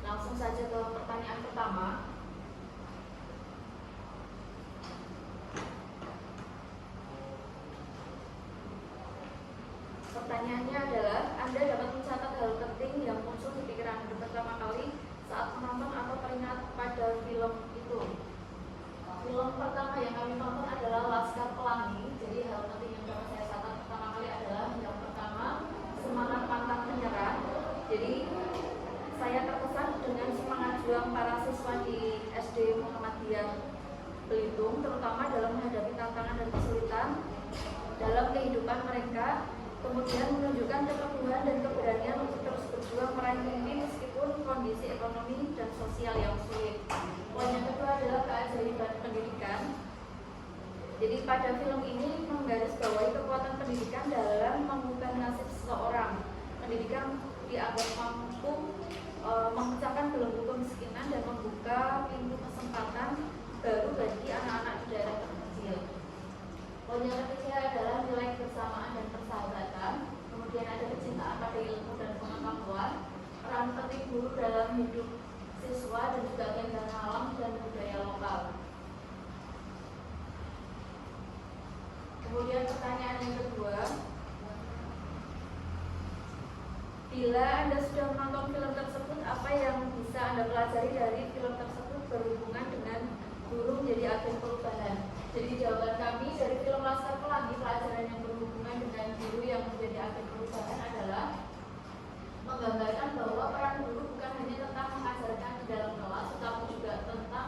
Langsung saja ke pertanyaan pertama. Pertanyaannya adalah, Anda dapat mencatat hal penting yang muncul di pikiran Anda pertama kali saat menonton atau teringat pada film itu. Film pertama yang kami tonton adalah Laskar Pelangi. Jadi hal penting yang dapat saya catat pertama kali adalah yang pertama, semangat pantang menyerah. Jadi saya terkesan dengan semangat juang para siswa di SD Muhammadiyah Belitung, terutama dalam menghadapi tantangan dan kesulitan dalam kehidupan mereka. Kemudian menunjukkan keteguhan dan keberanian untuk terus berjuang meraih mimpi meskipun kondisi ekonomi dan sosial yang sulit. Poin yang kedua adalah keajaiban pendidikan. Jadi pada film ini menggarisbawahi kekuatan pendidikan dalam mengubah nasib seseorang. Pendidikan dianggap mampu memecahkan belenggu kemiskinan dan membuka pintu kesempatan baru bagi anak-anak di daerah terpencil. Poin yang ketiga adalah nilai kebersamaan dan persahabatan. Kemudian ada kecintaan pada ilmu dan pengetahuan, peran penting guru dalam hidup siswa dan juga keindahan alam dan budaya lokal. Kemudian pertanyaan yang kedua, bila Anda sudah menonton film tersebut, apa yang bisa Anda pelajari dari film tersebut berhubungan dengan guru menjadi agen perubahan? Jadi jawaban kami dari film Laskar Pelangi, pelajaran yang berhubungan dengan guru yang menjadi agen perubahan adalah menggambarkan bahwa peran guru bukan hanya tentang mengajarkan di dalam kelas, tetapi juga tentang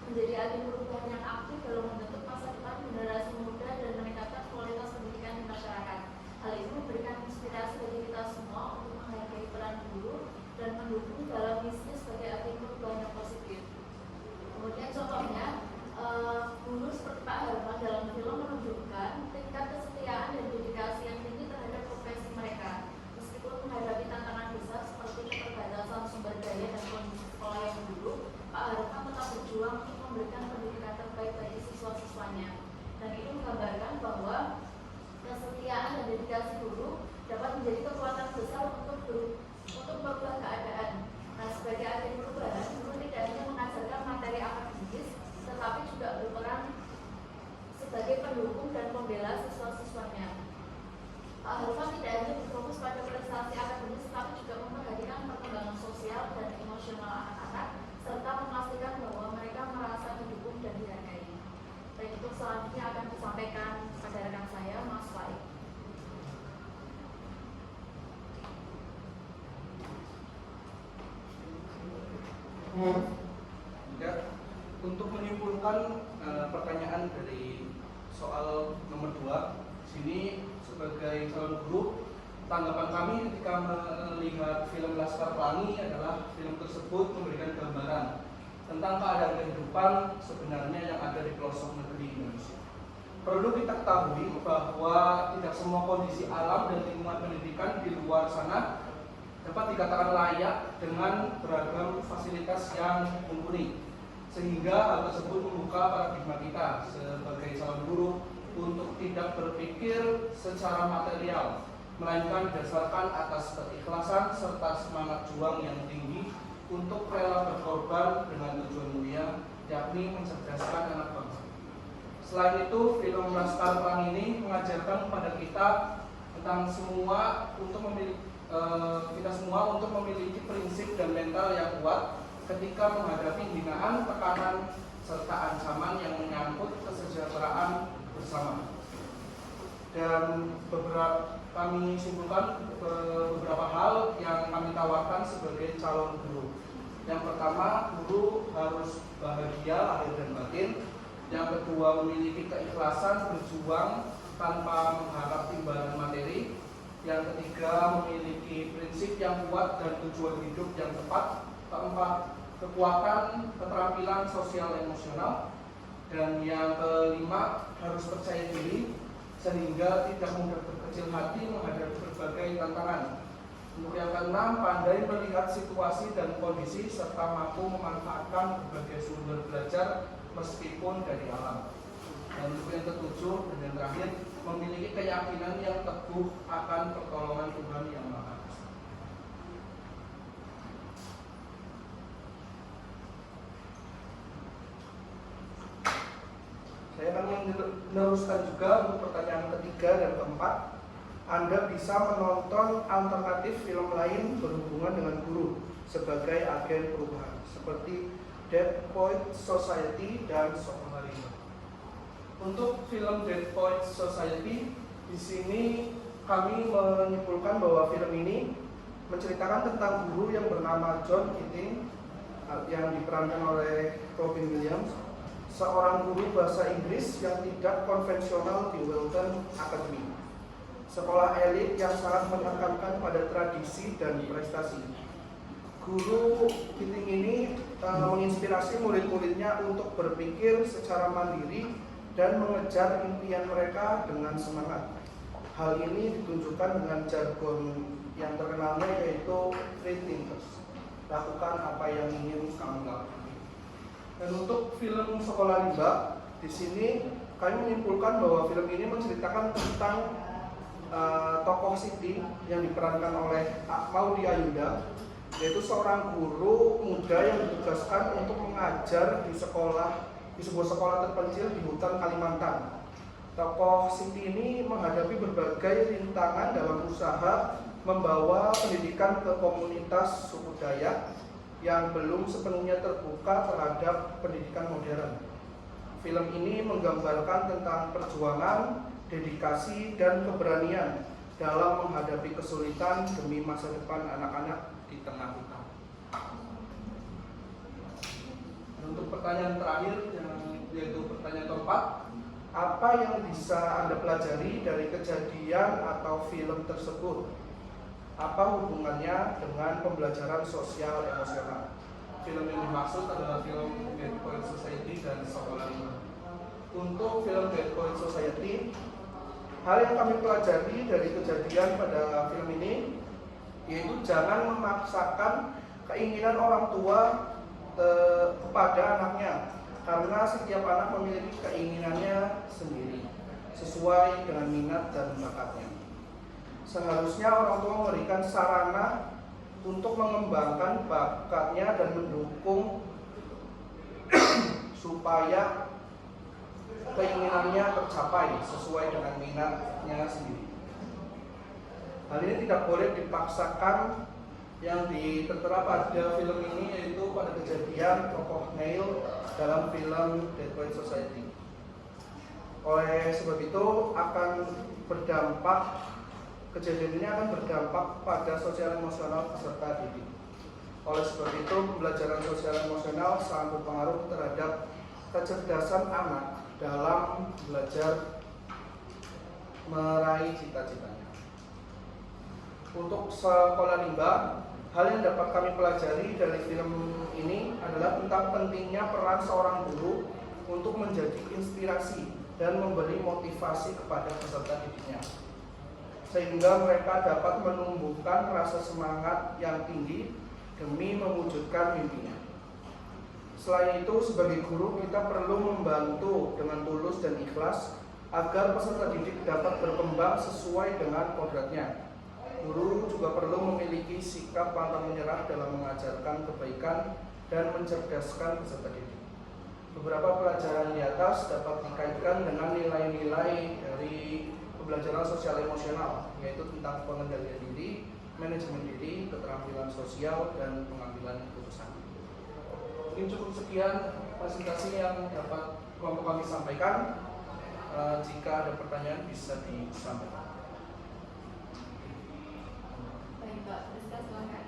menjadi agen perubahan yang aktif dalam membentuk masa depan generasi muda dan meningkatkan kualitas pendidikan di masyarakat. Hal ini memberikan inspirasi bagi kita semua untuk menghargai peran guru dan mendukung dalam misi sebagai agen perubahan yang positif. Kemudian contohnya, guru seperti Pak Herman dalam film menunjukkan tingkat kesetiaan dan dedikasi yang tinggi terhadap profesi mereka. Meskipun menghadapi tantangan besar seperti keterbatasan sumber daya dan kondisi sekolah yang buruk, Pak Herman tetap berjuang untuk memberikan pendidikan terbaik bagi siswa-siswanya. Dan itu menggambarkan bahwa kesetiaan dan dedikasi guru dapat menjadi kekuatan besar untuk merubah keadaan. Nah, sebagai agen perubahan, guru tidak hanya mengajarkan materi akademis, tetapi juga berperan sebagai pendukung dan pembela siswa-siswanya. Pak Herman tidak hanya berfokus pada prestasi akademis, tetapi juga memperhatikan perkembangan sosial dan emosional anak-anak, serta memastikan bahwa mereka merasa didukung dan dihargai. Dan itu selanjutnya akan disampaikan pada rekan saya, Mas Faik. Ya, untuk menyimpulkan pertanyaan dari soal nomor 2, sini sebagai calon guru, tanggapan kami ketika melihat film Laskar Pelangi adalah film tersebut memberikan gambaran tentang keadaan kehidupan sebenarnya yang ada di pelosok negeri Indonesia. Perlu kita ketahui bahwa tidak semua kondisi alam dan lingkungan pendidikan di luar sana dapat dikatakan layak dengan beragam fasilitas yang mumpuni, sehingga hal tersebut membuka paradigma kita sebagai calon guru untuk tidak berpikir secara material, melainkan didasarkan atas keikhlasan serta semangat juang yang tinggi untuk rela berkorban dengan tujuan mulia, yakni mencerdaskan anak bangsa. Selain itu, film Laskar Pelangi ini mengajarkan kepada kita tentang kita semua untuk memiliki prinsip dan mental yang kuat ketika menghadapi hinaan, tekanan, serta ancaman yang menyangkut kesejahteraan bersama. Dan kami simpulkan beberapa hal yang kami tawarkan sebagai calon guru. Yang pertama, guru harus bahagia lahir dan batin. Yang kedua, memiliki keikhlasan berjuang tanpa mengharap imbalan materi. Yang ketiga, memiliki prinsip yang kuat dan tujuan hidup yang tepat. Keempat, kekuatan keterampilan sosial emosional. Dan yang kelima, harus percaya diri sehingga tidak mudah berkecil hati menghadapi berbagai tantangan. Untuk yang keenam, pandai melihat situasi dan kondisi serta mampu memanfaatkan berbagai sumber belajar meskipun dari alam. Dan untuk yang ketujuh dan yang terakhir, memiliki keyakinan yang teguh akan pertolongan Tuhan yang Maha Esa. meneruskan juga untuk pertanyaan ketiga dan keempat. Anda bisa menonton alternatif film lain berhubungan dengan guru sebagai agen perubahan, seperti Dead Poets Society dan Sekolah Lima. Untuk film Dead Poets Society, di sini kami menyimpulkan bahwa film ini menceritakan tentang guru yang bernama John Keating yang diperankan oleh Robin Williams, seorang guru bahasa Inggris yang tidak konvensional di Welton Academy, sekolah elit yang sangat menekankan pada tradisi dan prestasi. Guru Keating ini menginspirasi murid-muridnya untuk berpikir secara mandiri dan mengejar impian mereka dengan semangat. Hal ini ditunjukkan dengan jargon yang terkenalnya yaitu free thinkers. Lakukan apa yang ingin kamu lakukan. Dan untuk film Sekolah Rimba, di sini kami menyimpulkan bahwa film ini menceritakan tentang tokoh Siti yang diperankan oleh Maudy Ayunda, yaitu seorang guru muda yang ditugaskan untuk mengajar di sebuah sekolah terpencil di hutan Kalimantan. Tokoh Siti ini menghadapi berbagai rintangan dalam usaha membawa pendidikan ke komunitas suku Dayak yang belum sepenuhnya terbuka terhadap pendidikan modern. Film ini menggambarkan tentang perjuangan, dedikasi, dan keberanian dalam menghadapi kesulitan demi masa depan anak-anak di tengah hutan. Untuk pertanyaan terakhir, yaitu pertanyaan keempat, apa yang bisa Anda pelajari dari kejadian atau film tersebut? Apa hubungannya dengan pembelajaran sosial emosional? Film yang dimaksud adalah film Dead Poets Society dan Sekolah Lima. Untuk film Dead Poets Society, hal yang kami pelajari dari kejadian pada film ini yaitu jangan memaksakan keinginan orang tua kepada anaknya, karena setiap anak memiliki keinginannya sendiri sesuai dengan minat dan bakatnya. Seharusnya orang tua memberikan sarana untuk mengembangkan bakatnya dan mendukung supaya keinginannya tercapai sesuai dengan minatnya sendiri. Hal ini tidak boleh dipaksakan. Yang tertera pada film ini yaitu pada kejadian tokoh Neil dalam film Dead Poets Society. Oleh sebab itu kejadian ini akan berdampak pada sosial emosional peserta didik. Oleh sebab itu, pembelajaran sosial emosional sangat berpengaruh terhadap kecerdasan anak dalam belajar meraih cita-citanya. Untuk Sekolah Rimba, hal yang dapat kami pelajari dari film ini adalah tentang pentingnya peran seorang guru untuk menjadi inspirasi dan memberi motivasi kepada peserta didiknya, sehingga mereka dapat menumbuhkan rasa semangat yang tinggi demi mewujudkan mimpinya. Selain itu, sebagai guru kita perlu membantu dengan tulus dan ikhlas agar peserta didik dapat berkembang sesuai dengan kodratnya. Guru juga perlu memiliki sikap pantang menyerah dalam mengajarkan kebaikan dan mencerdaskan peserta didik. Beberapa pelajaran di atas dapat dikaitkan dengan nilai-nilai dari pembelajaran sosial emosional, yaitu tentang pengendalian diri, manajemen diri, keterampilan sosial, dan pengambilan keputusan. Mungkin cukup sekian presentasi yang dapat kelompok kami sampaikan. Jika ada pertanyaan bisa disampaikan. Baik Pak, Rizka silakan.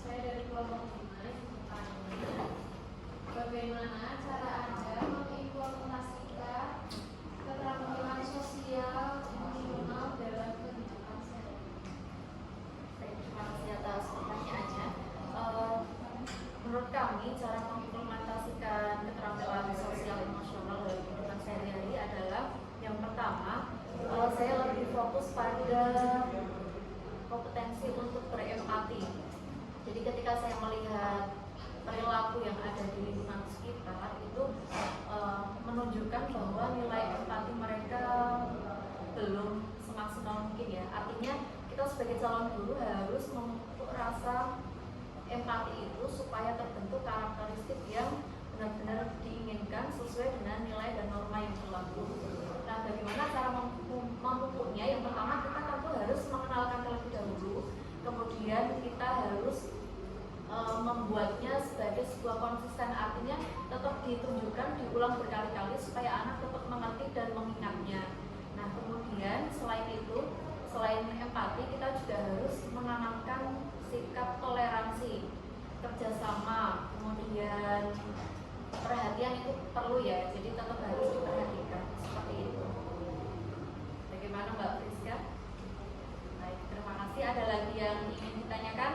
Saya dari kelompok 5 bertanya, bagaimana cara Anda mengimplementasikan keterampilan sosial emosional dalam kehidupan sehari-hari? Baik, terima kasih atas pertanyaannya. Menurut kami, cara mengimplementasikan keterampilan sosial emosional dalam kehidupan sehari-hari adalah yang pertama, saya lebih fokus pada kompetensi untuk berempati. Jadi ketika saya melihat perilaku yang ada di lingkungan sekitar itu menunjukkan bahwa nilai empati mereka belum semaksimal mungkin ya. Artinya kita sebagai calon guru harus memupuk rasa empati itu supaya terbentuk karakteristik yang benar-benar diinginkan sesuai dengan nilai dan norma yang berlaku. Nah, bagaimana cara memupuknya? Yang pertama, kita tentu harus mengenalkan terlebih dahulu, kemudian kita harus membuatnya sebagai sebuah konsisten, artinya tetap ditunjukkan, diulang berkali-kali supaya anak tetap mengerti dan mengingatnya. Nah, kemudian selain itu, selain empati, kita juga harus menanamkan sikap toleransi, kerjasama, kemudian perhatian itu perlu ya, jadi tetap harus diperhatikan seperti itu. Bagaimana Mbak Friska? Baik, terima kasih. Ada lagi yang ingin ditanyakan?